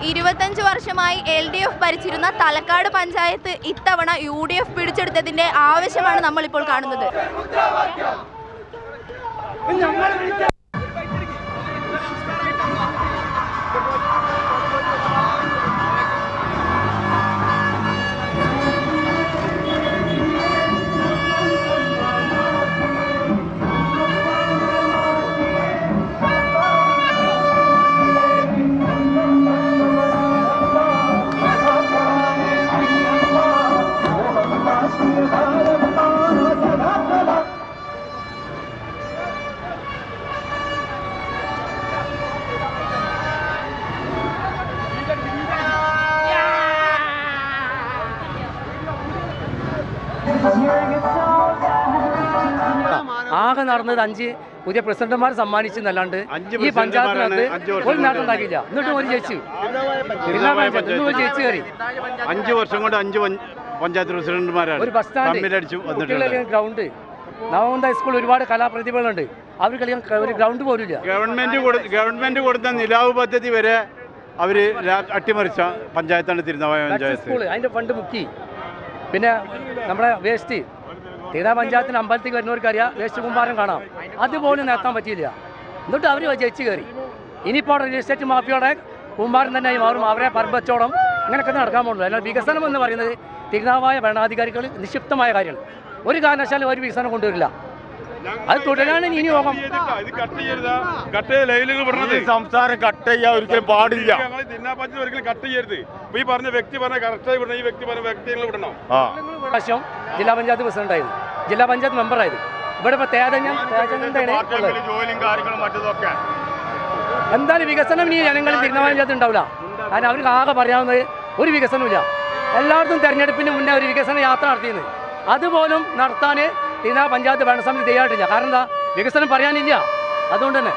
25 വർഷമായി LDF ഭരിച്ചിരുന്ന തലക്കാട് പഞ്ചായത്ത് ഇത്തവണ UDF പിടിച്ചെടുത്തതിന്റെ ആവശ്യമാണ് നമ്മളിപ്പോൾ കാണുന്നത്. ആകെ നടന്നത് 5 പുതിയ പ്രസിഡന്റുമാർ സമ്മാനിച്ചെന്നല്ലാണ്ട് ഈ പഞ്ചായത്തിനകത്ത് ഒരു നേട്ടം ഉണ്ടാക്കിയില്ല. എന്നിട്ടും ഒരു ജയിച്ചു കയറി 5 വർഷം കൊണ്ട് 5 പഞ്ചായത്ത് പ്രസിഡന്റുമാരാണ്. ഒരു bus stand, ground, Navodaya school, ഒരുപാട് കലാപ്രതിഭകളുണ്ട്. അവർ കളിക്കാൻ ഒരു ഗ്രൗണ്ട് പോലുമില്ല. ഗവൺമെന്റ് കൊടുത്ത നിലാവ് പദ്ധതി വരെ അവര് അട്ടിമറിച്ച പഞ്ചായത്താണ് തിരുനാവായ പഞ്ചായത്ത്. സ്കൂൾ അതിന്റെ ഫണ്ട് മുക്കി. പിന്നെ നമ്മുടെ വേസ്റ്റ് തിരുനാ പഞ്ചായത്തിന് അമ്പലത്തേക്ക് വരുന്നവർക്കറിയാം, വേസ്റ്റ് കുമ്പാരം കാണാം. അതുപോലും നിർത്താൻ പറ്റിയില്ല. എന്നിട്ട് അവർ ജയിച്ചു കയറി. ഇനിയിപ്പോൾ റിയൽ എസ്റ്റേറ്റ് മാഫിയോടെ കുമ്പാരം തന്നെയായി മാറും. അവരെ പരമ്പച്ചോടം അങ്ങനെയൊക്കെ നടക്കാൻ പോകുള്ളൂ. എന്നാൽ വികസനം എന്ന് പറയുന്നത് തിരുനാവായ ഭരണാധികാരികൾ നിക്ഷിപ്തമായ കാര്യമാണ്. ഒരു കാരണവശാലും ഒരു വികസനം കൊണ്ടുവരില്ല. അത് തുടരാണ് ഇനി യോഗം. സംസാരം കട്ട് ചെയ്യാൻ ഒരിക്കലും പാടില്ല. പ്രാവശ്യം ജില്ലാ പഞ്ചായത്ത് പ്രസിഡന്റായിരുന്നു, ജില്ലാ പഞ്ചായത്ത് മെമ്പറായത്. ഇവിടെ ഇപ്പോൾ എന്തായാലും വികസനം ഇനി ജനങ്ങളിൽ തിരുനാവായ പഞ്ചായത്ത് ഉണ്ടാവില്ല. കാരണം അവർക്ക് ആകെ പറയാവുന്നത് ഒരു വികസനമില്ല. എല്ലായിടത്തും തെരഞ്ഞെടുപ്പിന് മുന്നേ ഒരു വികസന യാത്ര നടത്തിയത്, അതുപോലും നടത്താൻ തിരുനാവായ പഞ്ചായത്ത് ഭരണസമിതി തയ്യാറിട്ടില്ല. കാരണം എന്താ, വികസനം പറയാനില്ല. അതുകൊണ്ട് തന്നെ